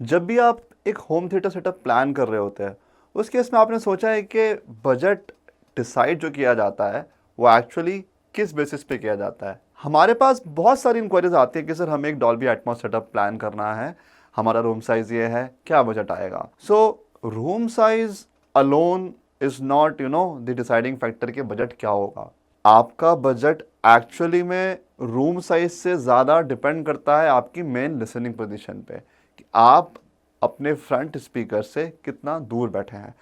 जब भी आप एक होम थिएटर सेटअप प्लान कर रहे होते हैं, उस केस में आपने सोचा है कि बजट डिसाइड जो किया जाता है वो एक्चुअली किस बेसिस पे किया जाता है। हमारे पास बहुत सारी इंक्वायरीज आती है कि सर हमें एक डॉल्बी एटमॉस सेटअप प्लान करना है, हमारा रूम साइज ये है, क्या बजट आएगा। So room size alone is not the deciding factor कि बजट क्या होगा। आपका बजट एक्चुअली में रूम साइज से ज़्यादा डिपेंड करता है आपकी मेन लिसनिंग पोजीशन पे, कि आप अपने फ्रंट स्पीकर से कितना दूर बैठे हैं।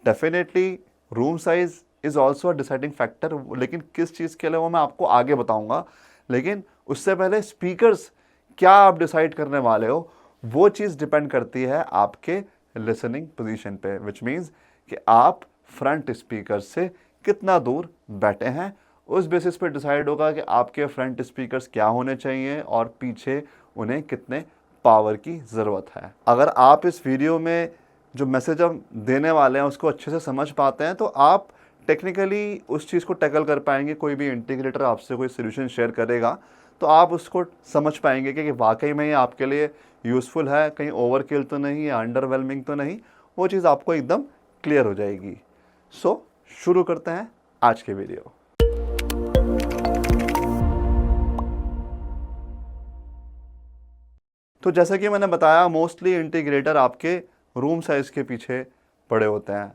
Definitely room size is also a deciding factor, लेकिन किस चीज़ के लिए वो मैं आपको आगे बताऊंगा। लेकिन उससे पहले स्पीकर्स क्या आप डिसाइड करने वाले हो, वो चीज़ डिपेंड करती है आपके लिसनिंग पोजीशन पे, विच मीन्स कि आप फ्रंट स्पीकर से कितना दूर बैठे हैं। उस बेसिस पे डिसाइड होगा कि आपके फ्रंट स्पीकर्स क्या होने चाहिए और पीछे उन्हें कितने पावर की ज़रूरत है। अगर आप इस वीडियो में जो मैसेज हम देने वाले हैं उसको अच्छे से समझ पाते हैं, तो आप टेक्निकली उस चीज़ को टैकल कर पाएंगे। कोई भी इंटीग्रेटर आपसे कोई सोल्यूशन शेयर करेगा तो आप उसको समझ पाएंगे कि वाकई में ये आपके लिए यूज़फुल है, कहीं ओवरकिल तो नहीं या अंडरवेलमिंग तो नहीं। वो चीज़ आपको एकदम क्लियर हो जाएगी। सो शुरू करते हैं आज के वीडियो। तो जैसा कि मैंने बताया, मोस्टली इंटीग्रेटर आपके रूम साइज़ के पीछे पड़े होते हैं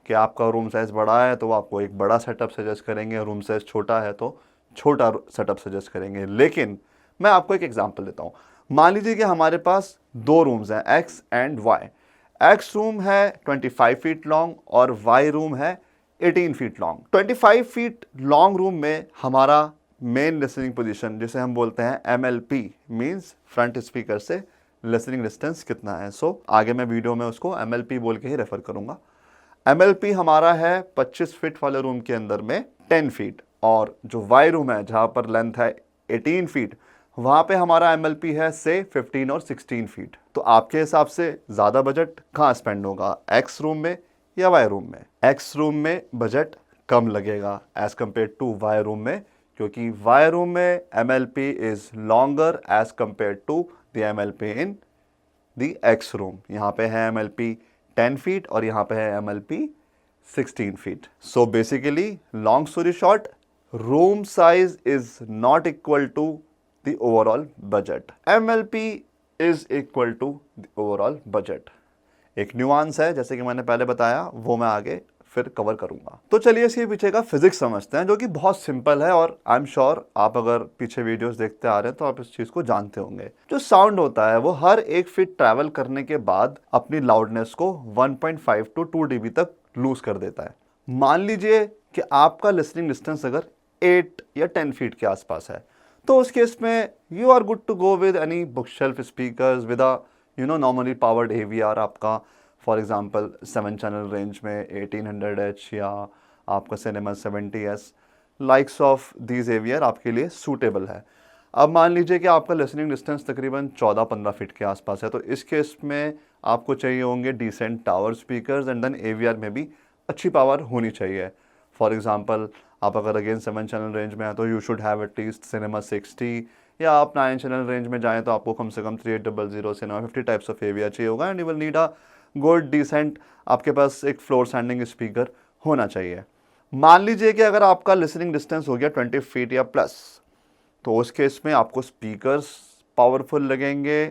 कि आपका रूम साइज़ बड़ा है तो वो आपको एक बड़ा सेटअप सजेस्ट करेंगे, रूम साइज़ छोटा है तो छोटा सेटअप सजेस्ट करेंगे। लेकिन मैं आपको एक एग्जांपल देता हूँ। मान लीजिए कि हमारे पास दो रूम्स हैं, X and Y. X room है 25 फीट लॉन्ग और वाई रूम है 18 feet long. 25 feet long room में हमारा मेन लिसनिंग पोजीशन, जिसे हम बोलते हैं MLP, मींस फ्रंट स्पीकर से लिसनिंग डिस्टेंस कितना है। सो आगे मैं वीडियो में उसको MLP बोल के ही रेफर करूंगा। MLP हमारा है 25 फीट वाले रूम के अंदर में 10 फीट, और जो वाई रूम है जहां पर लेंथ है 18 फीट, वहां पे हमारा MLP है से 15 और 16 फीट। तो आपके हिसाब से ज़्यादा बजट कहाँ स्पेंड होगा, एक्स रूम में या वाई रूम में? एक्स रूम में बजट कम लगेगा as compare to Y room में, क्योंकि वाई रूम में MLP is longer as compare to the MLP in the X room. यहाँ पे है MLP 10 फीट और यहाँ पे है MLP 16 feet. So basically long story short, room size is not equal to the overall budget. MLP is equal to the overall budget. एक nuance है, जैसे कि मैंने पहले बताया, वो मैं आगे फिर कवर करूंगा। तो चलिए इसके पीछे का फिजिक्स समझते हैं, जो कि बहुत सिंपल है और आई एम श्योर आप अगर पीछे वीडियोस देखते आ रहे हैं तो आप इस चीज को जानते होंगे। जो साउंड होता है वो हर एक फीट ट्रैवल करने के बाद अपनी लाउडनेस को 1.5 टू 2 dB तक लूज कर देता है। मान लीजिए कि आपका लिसनिंग डिस्टेंस अगर 8 या 10 फीट के आसपास है, तो उस केस में you are good to go with any bookshelf speakers with a normally powered AVR। आपका फॉर एग्जांपल 7 चैनल रेंज में 1800H या आपका cinema 70S, likes of these AVR आपके लिए सूटेबल है। अब मान लीजिए कि आपका लिसनिंग डिस्टेंस तकरीबन 14-15 फीट के आसपास है, तो इस केस में आपको चाहिए होंगे decent tower speakers and then AVR में भी अच्छी पावर होनी चाहिए। फॉर एग्जांपल आप अगर अगेन 7 चैनल रेंज में है तो you should have at least cinema 60, या आप 9 चैनल रेंज में जाएं तो आपको कम से कम 3800 सिनेमा 50 टाइप्स ऑफ AVR चाहिए होगा, and you will need a good decent, आपके पास एक फ्लोर स्टैंडिंग स्पीकर होना चाहिए। मान लीजिए कि अगर आपका लिसनिंग डिस्टेंस हो गया 20 फीट या प्लस, तो उस केस में आपको स्पीकर्स पावरफुल लगेंगे।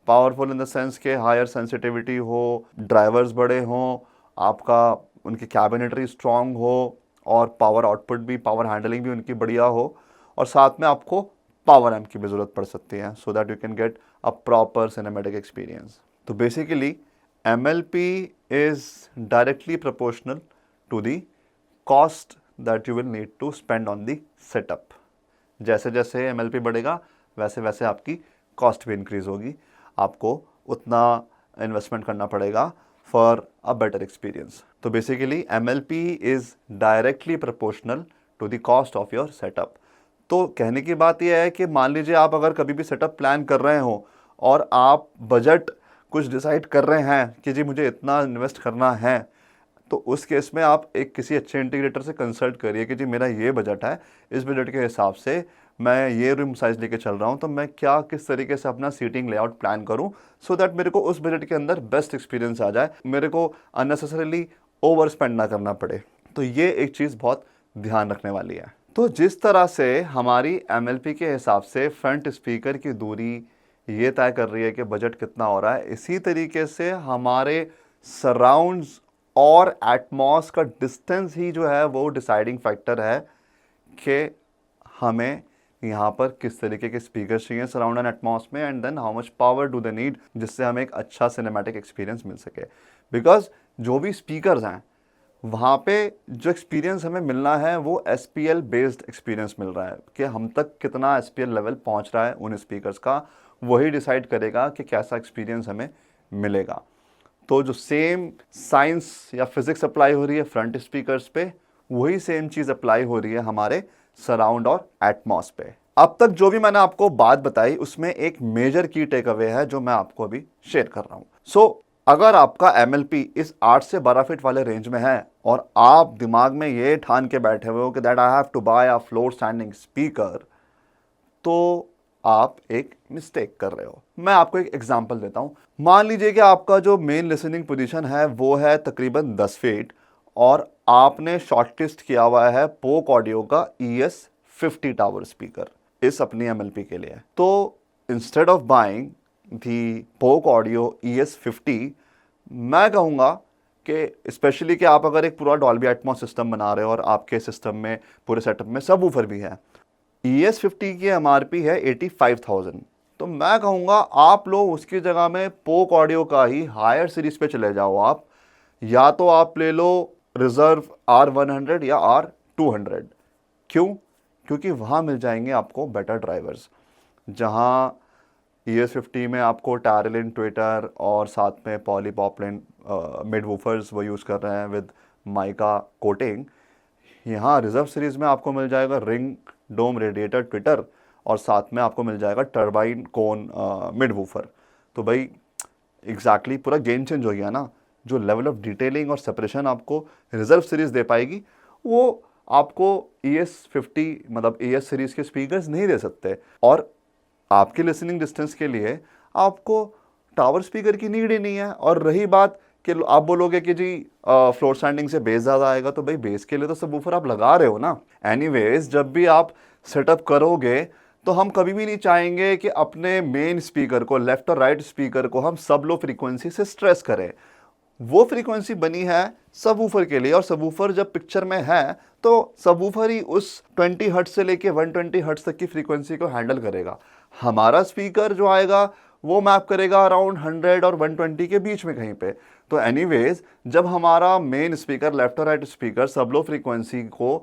पावरफुल इन द सेंस के हायर सेंसिटिविटी हो, ड्राइवर्स बड़े हों, आपका उनकी कैबिनेटरी स्ट्रांग हो, और पावर आउटपुट भी, पावर हैंडलिंग भी उनकी बढ़िया हो, और साथ में आपको पावर एम्प की भी ज़रूरत पड़ सकती है so that you can get a proper cinematic experience. तो basically MLP is directly proportional to the cost that you will need to spend on the setup. जैसे जैसे MLP बढ़ेगा वैसे वैसे आपकी कॉस्ट भी इंक्रीज होगी, आपको उतना इन्वेस्टमेंट करना पड़ेगा फॉर अ बेटर एक्सपीरियंस। तो basically MLP is directly proportional to the cost of your setup. तो कहने की बात यह है कि मान लीजिए आप अगर कभी भी सेटअप प्लान कर रहे हो और आप बजट कुछ डिसाइड कर रहे हैं कि जी मुझे इतना इन्वेस्ट करना है, तो उस केस में आप एक किसी अच्छे इंटीग्रेटर से कंसल्ट करिए कि जी मेरा ये बजट है, इस बजट के हिसाब से मैं ये रूम साइज़ लेके चल रहा हूँ, तो मैं क्या किस तरीके से अपना सीटिंग लेआउट प्लान करूँ सो दैट मेरे को उस बजट के अंदर बेस्ट एक्सपीरियंस आ जाए, मेरे को अननेसेसरीली ओवर स्पेंड ना करना पड़े। तो ये एक चीज़ बहुत ध्यान रखने वाली है। तो जिस तरह से हमारी MLP के हिसाब से फ्रंट स्पीकर की दूरी ये तय कर रही है कि बजट कितना हो रहा है, इसी तरीके से हमारे सराउंड्स और एटमॉस का डिस्टेंस ही जो है वो डिसाइडिंग फैक्टर है कि हमें यहाँ पर किस तरीके के स्पीकर चाहिए सराउंड एंड एटमॉस में, and then how much power do they need, जिससे हमें एक अच्छा सिनेमैटिक एक्सपीरियंस मिल सके। बिकॉज जो भी स्पीकर्स हैं वहाँ पे जो एक्सपीरियंस हमें मिलना है वो SPL बेस्ड एक्सपीरियंस मिल रहा है कि हम तक कितना SPL लेवल पहुँच रहा है उन स्पीकर्स का, वही डिसाइड करेगा कि कैसा एक्सपीरियंस हमें मिलेगा। तो जो सेम साइंस या फिजिक्स अप्लाई हो रही है फ्रंट स्पीकर्स पे, वही सेम चीज़ अप्लाई हो रही है हमारे सराउंड और एटमॉस पे। अब तक जो भी मैंने आपको बात बताई उसमें एक मेजर की टेक अवे है जो मैं आपको अभी शेयर कर रहा हूँ। सो अगर आपका MLP इस 8 से 12 फीट वाले रेंज में है और आप दिमाग में ये ठान के बैठे हुए हो कि that I have to buy a floor standing speaker, तो आप एक मिस्टेक कर रहे हो। मैं आपको एक एग्जांपल देता हूं। मान लीजिए कि आपका जो मेन लिसनिंग पोजीशन है वो है तकरीबन 10 फीट और आपने शॉर्टलिस्ट किया हुआ है पोक ऑडियो का ES50 टावर स्पीकर इस अपनी MLP के लिए। तो इंस्टेड ऑफ बाइंग दी पोक ऑडियो ES50, मैं कहूँगा कि स्पेशली कि आप अगर एक पूरा डॉल्बी एटमॉस सिस्टम बना रहे हो और आपके सिस्टम में पूरे सेटअप में सबवूफर भी है, ES50 की MRP है 85,000, तो मैं कहूँगा आप लोग उसकी जगह में पोक ऑडियो का ही हायर सीरीज पे चले जाओ। आप या तो आप ले लो रिजर्व R100 या R200। क्यों? क्योंकि वहाँ मिल जाएंगे आपको बेटर ड्राइवर्स, जहाँ ES50 में आपको टैरलिन ट्विटर और साथ में पॉलीपॉपलिन मिड वूफर्स वो यूज़ कर रहे हैं विद माइका कोटिंग। यहाँ रिजर्व सीरीज़ में आपको मिल जाएगा रिंग डोम रेडिएटर ट्विटर और साथ में आपको मिल जाएगा टर्बाइन कोन मिड वूफर। तो भाई एग्जैक्टली पूरा गेम चेंज हो गया ना। जो लेवल ऑफ डिटेलिंग और सेपरेशन आपको रिजर्व सीरीज़ दे पाएगी वो आपको ES50 मतलब ES सीरीज़ के स्पीकर्स नहीं दे सकते। और आपके लिसनिंग डिस्टेंस के लिए आपको टावर स्पीकर की नीड ही नहीं है। और रही बात कि आप बोलोगे कि जी फ्लोर स्टैंडिंग से बेस ज़्यादा आएगा, तो भाई बेस के लिए तो सबवूफर आप लगा रहे हो ना। एनीवेज जब भी आप सेटअप करोगे तो हम कभी भी नहीं चाहेंगे कि अपने मेन स्पीकर को, लेफ्ट और राइट स्पीकर को हम सब लो फ्रीक्वेंसी से स्ट्रेस करें। वो फ्रीक्वेंसी बनी है सबवूफर के लिए और सबवूफर जब पिक्चर में है तो सबवूफर ही उस 20 हर्ट्ज से लेके 120 हर्ट्ज तक की फ्रीक्वेंसी को हैंडल करेगा। हमारा स्पीकर जो आएगा वो मैप करेगा अराउंड 100 और 120 के बीच में कहीं पे। तो एनीवेज जब हमारा मेन स्पीकर, लेफ्ट और राइट स्पीकर सब लो फ्रीक्वेंसी को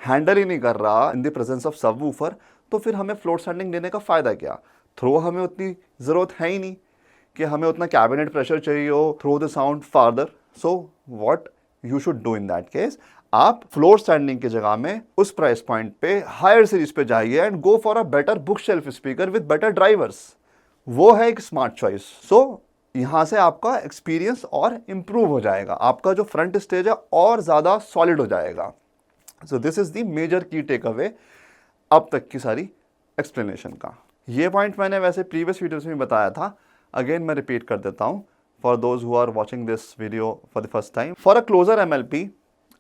हैंडल ही नहीं कर रहा in the presence of subwoofer, तो फिर हमें फ्लोर स्टैंडिंग लेने का फ़ायदा क्या। थ्रो हमें उतनी ज़रूरत है ही नहीं कि हमें उतना कैबिनेट प्रेशर चाहिए हो throw the sound farther. So what you should do in that case, आप फ्लोर स्टैंडिंग की जगह में उस प्राइस पॉइंट पे हायर सीरीज पे जाइए and go for a better bookshelf speaker with better drivers. वो है एक स्मार्ट चॉइस। सो यहाँ से आपका एक्सपीरियंस और इम्प्रूव हो जाएगा, आपका जो फ्रंट स्टेज है और ज़्यादा सॉलिड हो जाएगा। So this is the major key takeaway अब तक की सारी एक्सप्लेनेशन का। ये पॉइंट मैंने वैसे प्रीवियस वीडियोस में बताया था, अगेन मैं रिपीट कर देता हूँ for those who are watching this video for the first time. For a closer MLP,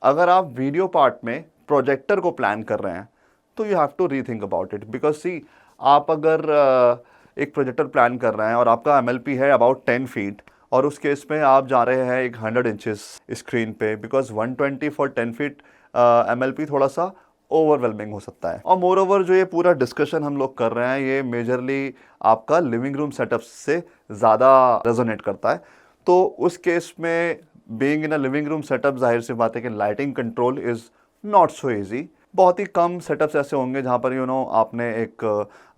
अगर आप वीडियो पार्ट में प्रोजेक्टर को प्लान कर रहे हैं तो you have to rethink about it. Because see, आप अगर एक प्रोजेक्टर प्लान कर रहे हैं और आपका MLP है अबाउट 10 फीट और उस केस में आप जा रहे हैं एक 100 इंचेस स्क्रीन पे, बिकॉज 120 फॉर 10 फीट MLP थोड़ा सा ओवरवेलमिंग हो सकता है। और मोर ओवर जो ये पूरा डिस्कशन हम लोग कर रहे हैं ये मेजरली आपका लिविंग रूम सेटअप से ज़्यादा रेजोनेट करता है। तो उस केस में being in a living room setup, जाहिर सी बात है कि lighting control is not so easy. बहुत ही कम सेटअप्स ऐसे होंगे जहाँ पर आपने एक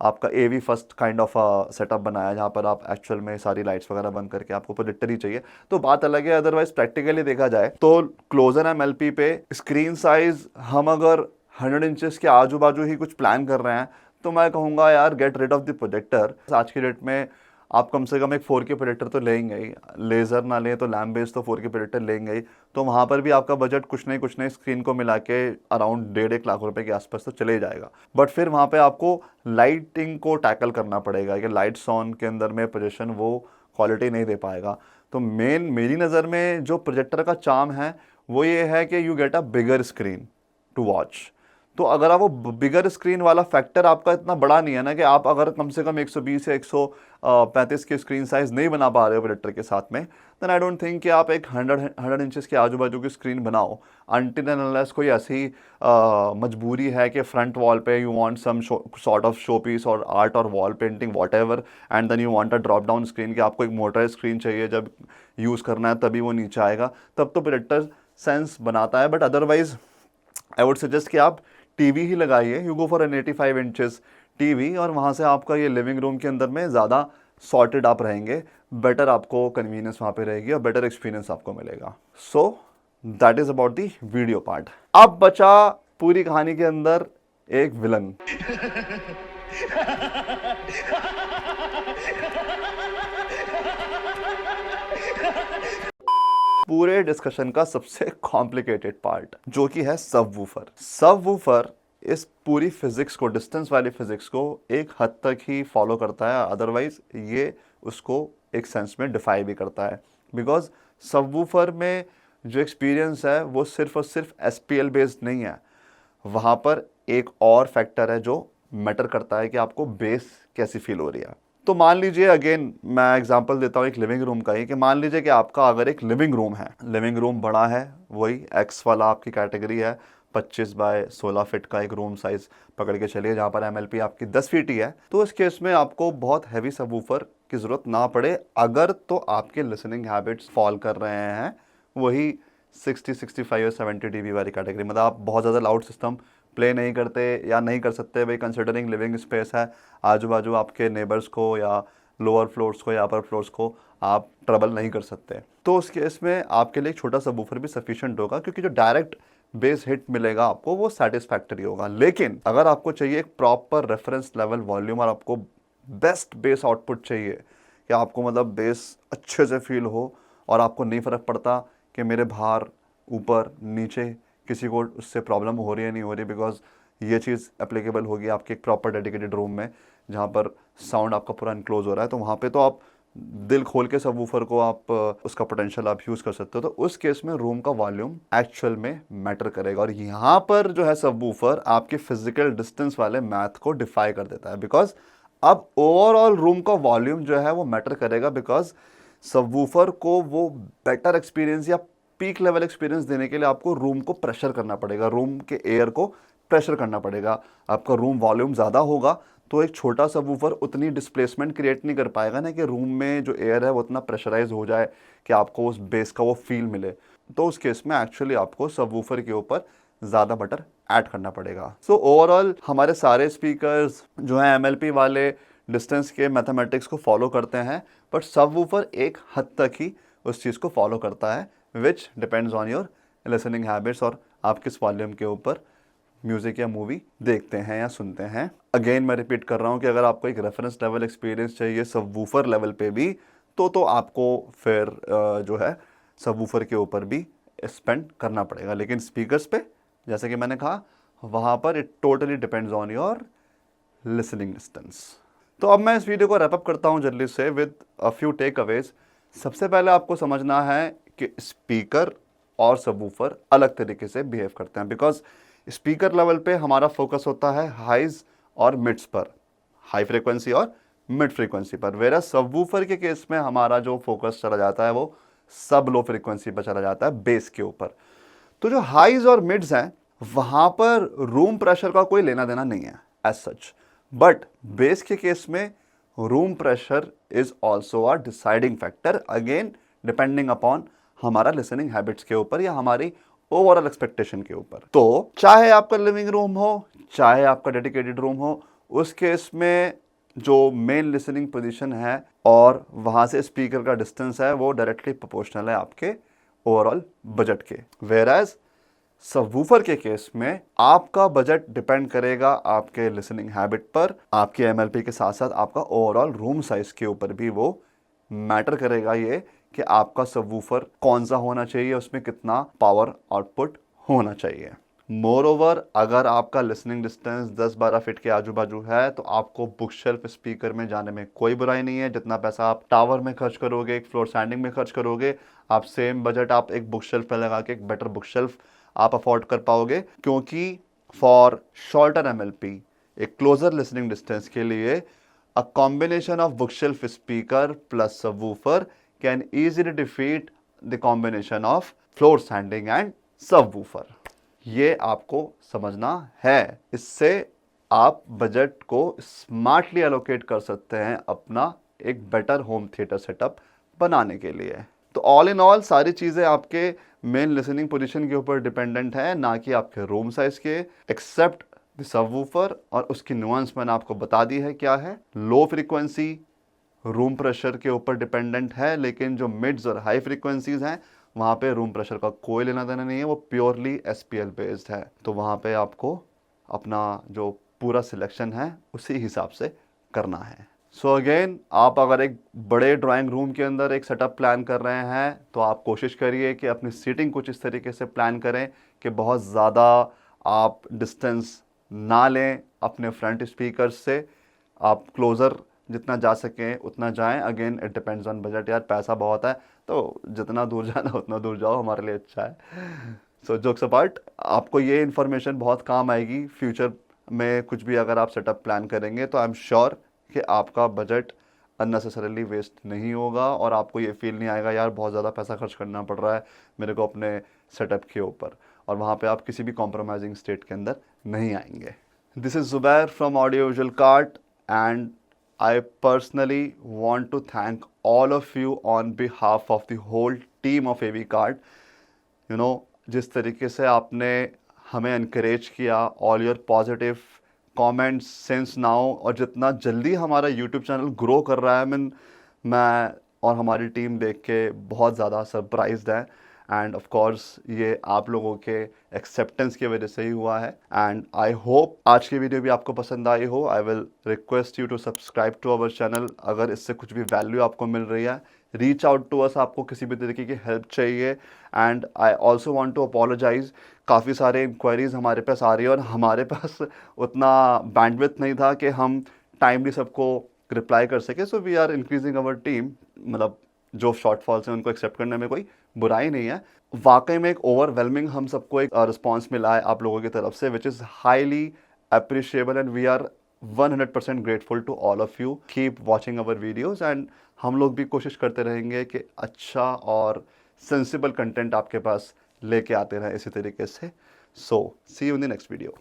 आपका AV first kind of setup बनाया जहाँ पर आप एक्चुअल में सारी लाइट्स वगैरह बंद करके आपको प्रोजेक्टर ही चाहिए, तो बात अलग है। अदरवाइज प्रैक्टिकली देखा जाए तो क्लोजर MLP पे स्क्रीन साइज हम अगर 100 इंचेस के आजू बाजू ही कुछ प्लान कर रहे हैं तो मैं कहूँगा यार get rid of the projector. आज की डेट में आप कम से कम एक 4K प्रोजेक्टर तो लेंगे ही, लेज़र ना लें तो लैम्प बेस्ड तो 4K प्रोजेक्टर लेंगे ही। तो वहाँ पर भी आपका बजट कुछ नहीं स्क्रीन को मिला के अराउंड 1.5 लाख रुपए के आसपास तो चले ही जाएगा। बट फिर वहाँ पे आपको लाइटिंग को टैकल करना पड़ेगा कि लाइट्स ऑन के अंदर में पोजीशन वो क्वालिटी नहीं दे पाएगा। तो मेरी नज़र में जो प्रोजेक्टर का चार्म है वो ये है कि you get a bigger screen to watch. तो अगर आप वो बिगर स्क्रीन वाला फैक्टर आपका इतना बड़ा नहीं है ना, कि आप अगर कम से कम 120 या 135 की स्क्रीन साइज नहीं बना पा रहे हो प्रोजेक्टर के साथ में, देन आई डोंट थिंक कि आप एक 100 इंचेस के आजू बाजू की स्क्रीन बनाओ। अनटिल एंड अनलेस कोई ऐसी मजबूरी है कि फ्रंट वॉल पे you want some sort of showpiece और आर्ट और wall painting whatever, and then you want a drop down screen, कि आपको एक मोटर स्क्रीन चाहिए जब यूज़ करना है तभी वो नीचे आएगा, तब तो प्रोजेक्टर सेंस बनाता है। But otherwise I would suggest कि आप टीवी ही लगाइए, you go for an 85 inches TV, और वहाँ से आपका ये लिविंग रूम के अंदर में ज़्यादा सॉर्टेड आप रहेंगे, बेटर आपको कन्वीनियंस वहाँ पे रहेगी और बेटर एक्सपीरियंस आपको मिलेगा। So that is about the video part. अब बचा पूरी कहानी के अंदर एक विलन। पूरे डिस्कशन का सबसे कॉम्प्लिकेटेड पार्ट जो कि है सबवूफर। सबवूफर इस पूरी फिजिक्स को, डिस्टेंस वाली फिजिक्स को एक हद तक ही फॉलो करता है, अदरवाइज ये उसको एक सेंस में डिफाई भी करता है। बिकॉज सबवूफर में जो एक्सपीरियंस है वो सिर्फ और सिर्फ एसपीएल बेस्ड नहीं है, वहाँ पर एक और फैक्टर है जो मैटर करता है कि आपको बेस कैसी फील हो रही है। तो मान लीजिए, अगेन मैं एग्जांपल देता हूँ एक लिविंग रूम का ही, कि मान लीजिए कि आपका अगर एक लिविंग रूम है, लिविंग रूम बड़ा है, वही एक्स वाला आपकी कैटेगरी है, 25 बाय 16 फीट का एक रूम साइज पकड़ के चलिए, जहाँ पर एमएलपी आपकी 10 फीट ही है, तो इस केस में आपको बहुत हैवी सबवूफर की ज़रूरत ना पड़े, अगर तो आपके लिसनिंग हैबिट्स फॉल कर रहे हैं वही 60, 65 और 70 dB वाली कैटेगरी। मतलब आप बहुत ज़्यादा लाउड सिस्टम प्ले नहीं करते या नहीं कर सकते भाई, कंसिडरिंग लिविंग स्पेस है, आजू बाजू आपके नेबर्स को या लोअर फ्लोर्स को या अपर फ्लोर्स को आप ट्रबल नहीं कर सकते, तो उस केस में आपके लिए एक छोटा सा बूफर भी सफिशिएंट होगा, क्योंकि जो डायरेक्ट बेस हिट मिलेगा आपको वो सेटिस्फैक्टरी होगा। लेकिन अगर आपको चाहिए एक प्रॉपर रेफरेंस लेवल वॉल्यूम और आपको बेस्ट बेस आउटपुट चाहिए, कि आपको मतलब बेस अच्छे से फील हो और आपको नहीं फ़र्क पड़ता कि मेरे बाहर ऊपर नीचे किसी को उससे प्रॉब्लम हो रही है नहीं हो रही, बिकॉज ये चीज़ एप्लीकेबल होगी आपके एक प्रॉपर डेडिकेटेड रूम में जहाँ पर साउंड आपका पूरा इनक्लोज हो रहा है, तो वहाँ पे तो आप दिल खोल के सबवूफर को आप उसका पोटेंशियल आप यूज़ कर सकते हो। तो उस केस में रूम का वॉल्यूम एक्चुअल में मैटर करेगा, और यहाँ पर जो है सबवूफर आपके फिजिकल डिस्टेंस वाले मैथ को डिफाई कर देता है, बिकॉज अब ओवरऑल रूम का वॉल्यूम जो है वो मैटर करेगा, बिकॉज सबवूफर को वो बेटर एक्सपीरियंस या पीक लेवल एक्सपीरियंस देने के लिए आपको रूम को प्रेशर करना पड़ेगा, रूम के एयर को प्रेशर करना पड़ेगा। आपका रूम वॉल्यूम ज़्यादा होगा तो एक छोटा सबवूफर उतनी डिस्प्लेसमेंट क्रिएट नहीं कर पाएगा ना, कि रूम में जो एयर है वो उतना प्रेशराइज हो जाए कि आपको उस बेस का वो फील मिले। तो उस केस में एक्चुअली आपको सबवूफर के ऊपर ज़्यादा बटर ऐड करना पड़ेगा। सो ओवरऑल हमारे सारे स्पीकर्स जो हैं एमएलपी वाले डिस्टेंस के मैथमेटिक्स को फॉलो करते हैं, बट सबवूफर एक हद तक ही उस चीज़ को फॉलो करता है, which depends on your listening habits और आप किस वॉल्यूम के ऊपर म्यूज़िक या मूवी देखते हैं या सुनते हैं। अगेन मैं रिपीट कर रहा हूँ कि अगर आपको एक रेफरेंस लेवल एक्सपीरियंस चाहिए सबवूफर लेवल पे भी, तो आपको फिर जो है सबवूफर के ऊपर भी स्पेंड करना पड़ेगा। लेकिन स्पीकर्स पे जैसे कि मैंने कहा, वहाँ पर it totally depends on your listening distance. तो अब मैं इस वीडियो को रैप अप करता हूँ जल्दी से with a few takeaways. सबसे पहले आपको समझना है कि स्पीकर और सबवूफर अलग तरीके से बिहेव करते हैं, बिकॉज स्पीकर लेवल पे हमारा फोकस होता है हाइज और मिड्स पर, हाई फ्रीक्वेंसी और मिड फ्रीक्वेंसी पर, वेरा सबवूफर के केस में हमारा जो फोकस चला जाता है वो सब लो फ्रीक्वेंसी पर चला जाता है, बेस के ऊपर। तो जो हाइज और मिड्स हैं वहाँ पर रूम प्रेशर का कोई लेना देना नहीं है एज सच, बट बेस के केस में room pressure is also a deciding factor, again depending upon हमारा लिसनिंग हैबिट्स के ऊपर या हमारी ओवरऑल एक्सपेक्टेशन के ऊपर। तो चाहे आपका लिविंग रूम हो, चाहे आपका डेडिकेटेड रूम हो, उस केस में जो मेन लिसनिंग पोजीशन है और वहाँ से स्पीकर का डिस्टेंस है वो डायरेक्टली प्रोपोर्शनल है आपके ओवरऑल बजट के। वेयर एज सबवूफर के केस में आपका बजट डिपेंड करेगा आपके लिसनिंग हैबिट पर, आपके एमएलपी के साथ साथ आपका ओवरऑल रूम साइज के ऊपर भी वो मैटर करेगा ये कि आपका सबवूफर कौन सा होना चाहिए, उसमें कितना पावर आउटपुट होना चाहिए। मोर ओवर, अगर आपका लिसनिंग डिस्टेंस 10-12 फीट के आजू बाजू है तो आपको बुक शेल्फ स्पीकर में जाने में कोई बुराई नहीं है। जितना पैसा आप टावर में खर्च करोगे, एक फ्लोर स्टैंडिंग में खर्च करोगे, आप सेम बजट आप एक बुक शेल्फ पे लगा के एक बेटर बुक शेल्फ आप अफोर्ड कर पाओगे, क्योंकि फॉर शॉर्टर एमएलपी, एक क्लोजर लिसनिंग डिस्टेंस के लिए a combination of book shelf speaker plus subwoofer can easily defeat the combination of floor standing and subwoofer. ये आपको समझना है। इससे आप बजट को स्मार्टली एलोकेट कर सकते हैं अपना एक बेटर होम थिएटर सेटअप बनाने के लिए। तो ऑल इन ऑल सारी चीज़ें आपके मेन लिसनिंग पोजीशन के ऊपर डिपेंडेंट है, ना कि आपके रूम साइज के, एक्सेप्ट द सबवूफर। और उसकी नुआंस मैंने आपको बता दी है क्या है। लो फ्रीक्वेंसी रूम प्रेशर के ऊपर डिपेंडेंट है, लेकिन जो मिड्स और हाई फ्रीक्वेंसीज हैं वहाँ पे रूम प्रेशर का कोई लेना देना नहीं है, वो प्योरली एसपीएल बेस्ड है। तो वहाँ पे आपको अपना जो पूरा सिलेक्शन है उसी हिसाब से करना है। सो अगेन, आप अगर एक बड़े ड्राइंग रूम के अंदर एक सेटअप प्लान कर रहे हैं तो आप कोशिश करिए कि अपनी सीटिंग कुछ इस तरीके से प्लान करें कि बहुत ज़्यादा आप डिस्टेंस ना लें अपने फ्रंट स्पीकर्स से। आप क्लोज़र जितना जा सकें उतना जाएं। Again it depends on budget यार, पैसा बहुत है तो जितना दूर जाना उतना दूर जाओ, हमारे लिए अच्छा है। सो जोक्स अपार्ट, आपको ये इन्फॉर्मेशन बहुत काम आएगी फ्यूचर में। कुछ भी अगर आप सेटअप प्लान करेंगे तो आई एम श्योर कि आपका बजट अननेसेसरीली वेस्ट नहीं होगा और आपको ये फील नहीं आएगा यार बहुत ज़्यादा पैसा खर्च करना पड़ रहा है मेरे को अपने सेटअप के ऊपर, और वहाँ पे आप किसी भी कॉम्प्रोमाइजिंग स्टेट के अंदर नहीं आएंगे। This is Zubair from audio visual cart and I personally want to thank all of you on behalf of the whole team of AV Card. You know, जिस तरीके से आपने हमें encourage किया, all your positive comments since now, और जितना जल्दी हमारा YouTube चैनल ग्रो कर रहा है, मैं और हमारी टीम देख के बहुत ज़्यादा सरप्राइज्ड है। एंड ऑफ कोर्स ये आप लोगों के एक्सेप्टेंस की वजह से ही हुआ है। एंड आई होप आज की वीडियो भी आपको पसंद आई हो। I will request you to subscribe to our channel अगर इससे कुछ भी वैल्यू आपको मिल रही है। रीच आउट टू अस, आपको किसी भी तरीके की हेल्प चाहिए। And I also want to apologise, काफ़ी सारे इंक्वायरीज़ हमारे पास आ रही है और हमारे पास उतना बैंडविड्थ नहीं था कि हम टाइमली सबको रिप्लाई कर सके। So we are increasing our team, मतलब जो शॉर्टफॉल्स हैं उनको एक्सेप्ट करने में कोई बुराई नहीं है। वाकई में एक ओवरवेलमिंग हम सबको एक रिस्पांस मिला है आप लोगों की तरफ से, which is highly appreciable and we are 100% grateful to all of you. Keep watching our videos and हम लोग भी कोशिश करते रहेंगे कि अच्छा और सेंसिबल कंटेंट आपके पास लेके आते रहें इसी तरीके से। So see you in the next video.